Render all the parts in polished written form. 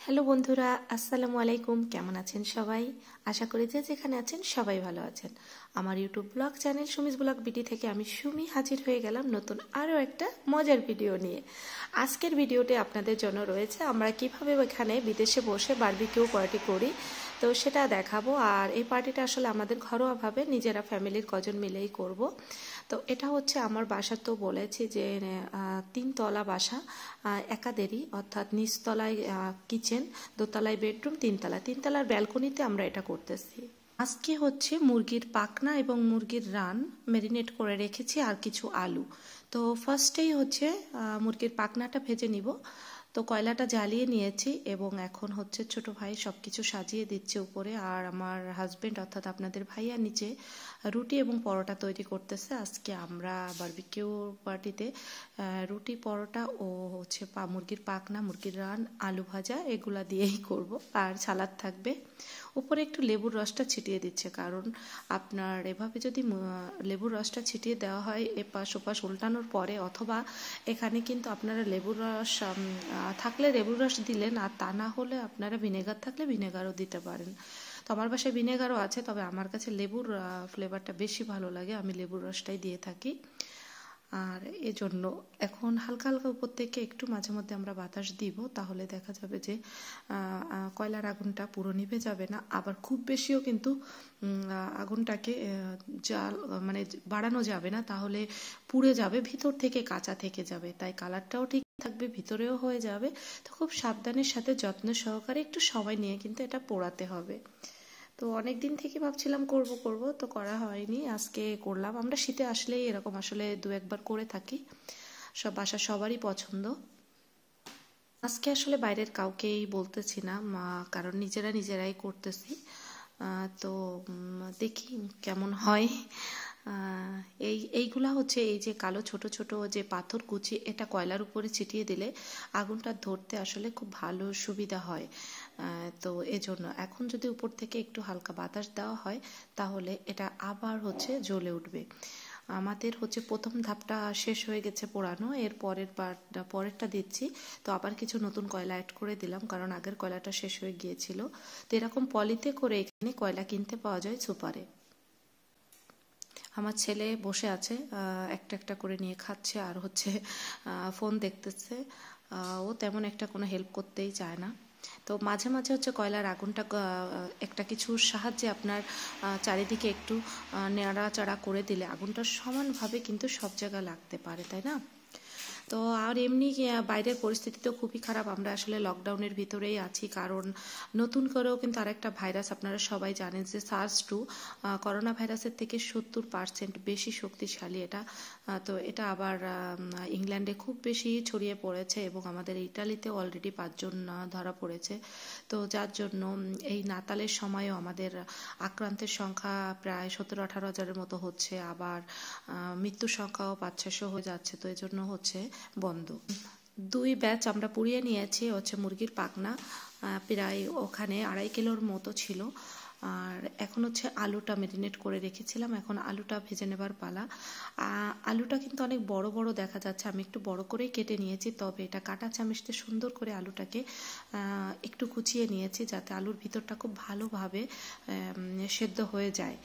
Hello বন্ধুরা, আসসালামু আলাইকুম। কেমন আছেন সবাই? আশা করি যে যেখানে আছেন সবাই ভালো আছেন। আমার YouTube blog channel Sumi's blog BD থেকে আমি সুমি হাজির হয়ে গেলাম নতুন আরও একটা মজার ভিডিও নিয়ে। আজকের ভিডিওতে আপনাদের জন্য রয়েছে আমরা কিভাবে এখানে বিদেশে বসে বারবিকিউ পার্টি করি, তো সেটা দেখাবো। আর এই পার্টিটা আসলে আমাদের ঘরোয়াভাবে নিজেরা ফ্যামিলির কজন মিলেই করব। তো এটা হচ্ছে আমার বাসা, তো বলেছি যে 3 তলা বাসা একাদেরই, অর্থাৎ নিচতলায় কিচেন, দোতলায় বেডরুম, তিনতলার ব্যালকনিতে আমরা এটা করতেছি। আজকে হচ্ছে মুরগির পাখনা এবং মুরগির রান ম্যারিনেট করে রেখেছি আর কিছু আলু। তো ফার্স্টেই হচ্ছে মুরগির পাখনাটা ভেজে নিব। তো কয়লাটা জ্বালিয়ে নিয়েছি এবং এখন হচ্ছে ছোট ভাই সবকিছু সাজিয়ে দিচ্ছে উপরে, আর আমার হাজবেন্ড অর্থাৎ আপনাদের ভাইয়া নিচে রুটি এবং পরোটা তৈরি করতেছে। আজকে আমরা বারবিকিউ পার্টিতে রুটি, পরোটা ও হচ্ছে মুরগির পাখনা, মুরগির রান, আলু ভাজা এগুলা দিয়েই করব, আর সালাদ থাকবে। উপরে একটু লেবুর রসটা ছিটিয়ে দিচ্ছে, কারণ আপনার এভাবে যদি লেবুর রসটা ছিটিয়ে দেওয়া হয় এপাশ ওপাশ উল্টানোর পরে, অথবা এখানে কিন্তু আপনারা লেবুর রস থাকলে লেবুর রস দিলেন, আর তা না হলে আপনারা ভিনেগার থাকলে ভিনেগারও দিতে পারেন। তো আমার বাসায় ভিনেগারও আছে, তবে আমার কাছে লেবুর ফ্লেভারটা বেশি ভালো লাগে, আমি লেবুর রসটাই দিয়ে থাকি। আর এজন্য এখন হালকা হালকা উপর থেকে একটু মাঝে মধ্যে আমরা বাতাস দিব, তাহলে দেখা যাবে যে কয়লার আগুনটা পুরো নিভে যাবে না, আবার খুব বেশিও কিন্তু আগুনটাকে জাল মানে বাড়ানো যাবে না, তাহলে পুড়ে যাবে, ভিতর থেকে কাঁচা থেকে যাবে। তাই কালারটাও ঠিক থাকবে, ভিতরেও হয়ে যাবে। তো খুব সাবধানের সাথে যত্ন সহকারে একটু সময় নিয়ে কিন্তু এটা পোড়াতে হবে। তো অনেক দিন থেকে ভাবছিলাম করব তো করা হয়নি, আজকে করলাম। আমরা শীতে আসলেই এরকম আসলে দু একবার করে থাকি, সব বাসা সবারই পছন্দ। আজকে আসলে বাইরের কাউকেই বলতেছি না, কারণ নিজেরাই করতেছি। তো দেখি কেমন হয়। এইগুলা হচ্ছে এই যে কালো ছোট ছোট যে পাথর কুচি, এটা কয়লার উপরে ছিটিয়ে দিলে আগুনটা ধরতে আসলে খুব ভালো সুবিধা হয়। তো এজন্য এখন যদি উপর থেকে একটু হালকা বাতাস দেওয়া হয়, তাহলে এটা আবার হচ্ছে জ্বলে উঠবে। আমাদের হচ্ছে প্রথম ধাপটা শেষ হয়ে গেছে পোড়ানো, এর পরেরটা দিচ্ছি। তো আবার কিছু নতুন কয়লা অ্যাড করে দিলাম, কারণ আগের কয়লাটা শেষ হয়ে গিয়েছিল। তো এরকম পলিতে করে এখানে কয়লা কিনতে পাওয়া যায় সুপারে। আমার ছেলে বসে আছে, একটা একটা করে নিয়ে খাচ্ছে আর হচ্ছে ফোন দেখতেছে। ও তেমন একটা কোনো হেল্প করতেই চায় না। তো মাঝে মাঝে হচ্ছে কয়লার আগুনটা একটা কিছুর সাহায্যে আপনার চারিদিকে একটু নেড়াচাড়া করে দিলে আগুনটা সমানভাবে কিন্তু সব জায়গায় লাগতে পারে, তাই না? তো আর এমনি বাইরের পরিস্থিতি তো খুবই খারাপ, আমরা আসলে লকডাউনের ভিতরেই আছি, কারণ নতুন করেও কিন্তু আরেকটা ভাইরাস, আপনারা সবাই জানেন যে SARS-2 করোনা ভাইরাসের থেকে 70% বেশি শক্তিশালী এটা। তো এটা আবার ইংল্যান্ডে খুব বেশি ছড়িয়ে পড়েছে এবং আমাদের ইটালিতে অলরেডি 5 জন ধরা পড়েছে। তো যার জন্য এই নাতালের সময়ও আমাদের আক্রান্তের সংখ্যা প্রায় 17-18 হাজারের মতো হচ্ছে, আবার মৃত্যুর সংখ্যাও 500-600 হয়ে যাচ্ছে। তো এই জন্য হচ্ছে বন্ধ। 2 ব্যাচ আমরা পুড়িয়ে নিয়েছি হচ্ছে মুরগির পাখনা, প্রায় ওখানে 2.5 কিলোর মতো ছিল। আর এখন হচ্ছে আলুটা ম্যারিনেট করে রেখেছিলাম, এখন আলুটা ভেজে নেবার পালা। আলুটা কিন্তু অনেক বড় বড় দেখা যাচ্ছে, আমি একটু বড় করেই কেটে নিয়েছি, তবে এটা কাঁটা চামচতে সুন্দর করে আলুটাকে একটু কুচিয়ে নিয়েছি, যাতে আলুর ভিতরটা খুব ভালোভাবে সেদ্ধ হয়ে যায়।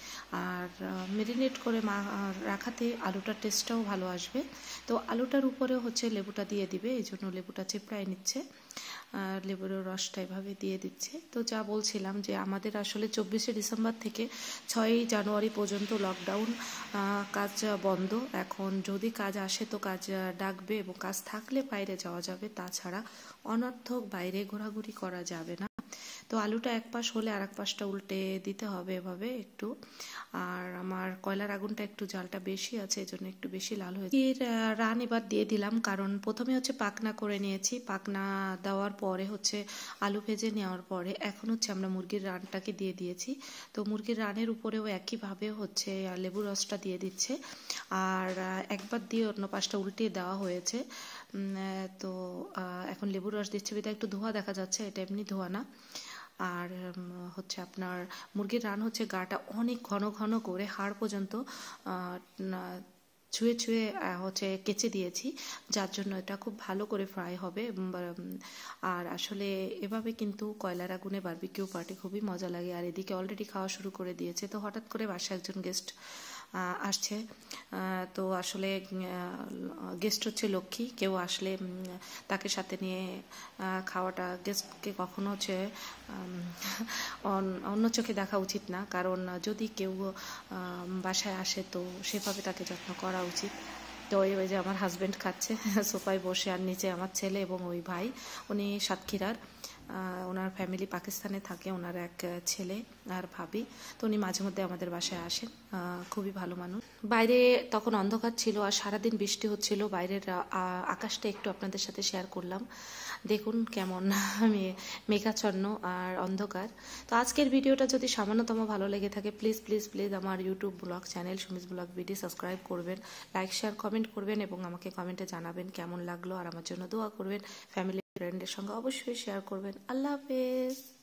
আর ম্যারিনেট করে রাখাতে আলুটার টেস্টটাও ভালো আসবে। তো আলুটার উপরে হচ্ছে লেবুটা দিয়ে দিবে, এই জন্য লেবুটা চিপড়ায় নিচ্ছে, লেবুর রসটা এভাবে দিয়ে দিচ্ছে। তো যা বলছিলাম যে আমাদের আসলে 24শে ডিসেম্বর থেকে 6ই জানুয়ারি পর্যন্ত লকডাউন, কাজ বন্ধ। এখন যদি কাজ আসে তো কাজ ডাকবে, এবং কাজ থাকলে বাইরে যাওয়া যাবে, তাছাড়া অনর্থক বাইরে ঘোরাঘুরি করা যাবে না। তো আলুটা এক পাশ হলে আর এক পাশটা উল্টে দিতে হবে এভাবে একটু। আর আমার কয়লার আগুনটা একটু জালটা বেশি আছে, এই জন্য একটু বেশি লাল হয়েছে। এর রান এবার দিয়ে দিলাম, কারণ প্রথমে হচ্ছে পাখনা করে নিয়েছি, পাখনা দেওয়ার পরে হচ্ছে আলু ভেজে নেওয়ার পরে এখন হচ্ছে আমরা মুরগির রানটাকে দিয়ে দিয়েছি। তো মুরগির রানের উপরেও একইভাবে হচ্ছে লেবু রসটা দিয়ে দিচ্ছে, আর একবার দিয়ে অন্য পাশটা উল্টিয়ে দেওয়া হয়েছে। তো এখন লেবুর রস দিচ্ছে, বিধায় একটু ধোয়া দেখা যাচ্ছে, এটা এমনি ধোয়া না। আর হচ্ছে আপনার মুরগির রান হচ্ছে গাটা অনেক ঘন ঘন করে হাড় পর্যন্ত ছুঁয়ে ছুঁয়ে হচ্ছে কেচে দিয়েছি, যার জন্য এটা খুব ভালো করে ফ্রাই হবে। আর আসলে এভাবে কিন্তু কয়লার আগুনে বারবিকিউ পার্টি খুবই মজা লাগে। আর এদিকে অলরেডি খাওয়া শুরু করে দিয়েছে। তো হঠাৎ করে বাসায় একজন গেস্ট আসছে। তো আসলে গেস্ট হচ্ছে লক্ষ্মী, কেউ আসলে তাকে সাথে নিয়ে খাওয়াটা গেস্টকে কখনো হচ্ছে অন্য চোখে দেখা উচিত না, কারণ যদি কেউ বাসায় আসে তো সেভাবে তাকে যত্ন করা উচিত। তো ওই যে আমার হাজব্যান্ড খাচ্ছে সোফায় বসে, আর নিচে আমার ছেলে এবং ওই ভাই, উনি সাতক্ষীরার, ওনার ফ্যামিলি পাকিস্তানে থাকে, ওনার এক ছেলে আর ভাবি। তো উনি মাঝে মধ্যে আমাদের বাসায় আসেন, খুবই ভালো মানুষ। বাইরে তখন অন্ধকার ছিল আর সারাদিন বৃষ্টি হচ্ছিল। বাইরের আকাশটা একটু আপনাদের সাথে শেয়ার করলাম, দেখুন কেমন মেঘাচ্ছন্ন আর অন্ধকার। তো আজকের ভিডিওটা যদি সামান্যতম ভালো লেগে থাকে, প্লিজ প্লিজ প্লিজ আমার YouTube blog channel Sumi's blog BD subscribe করবেন, লাইক শেয়ার কমেন্ট করবেন এবং আমাকে কমেন্টে জানাবেন কেমন লাগলো। আর আমার জন্য দোয়া করবেন, ফ্যামিলি ফ্রেন্ডের সঙ্গে অবশ্যই শেয়ার করবেন। আল্লাহ হাফেজ।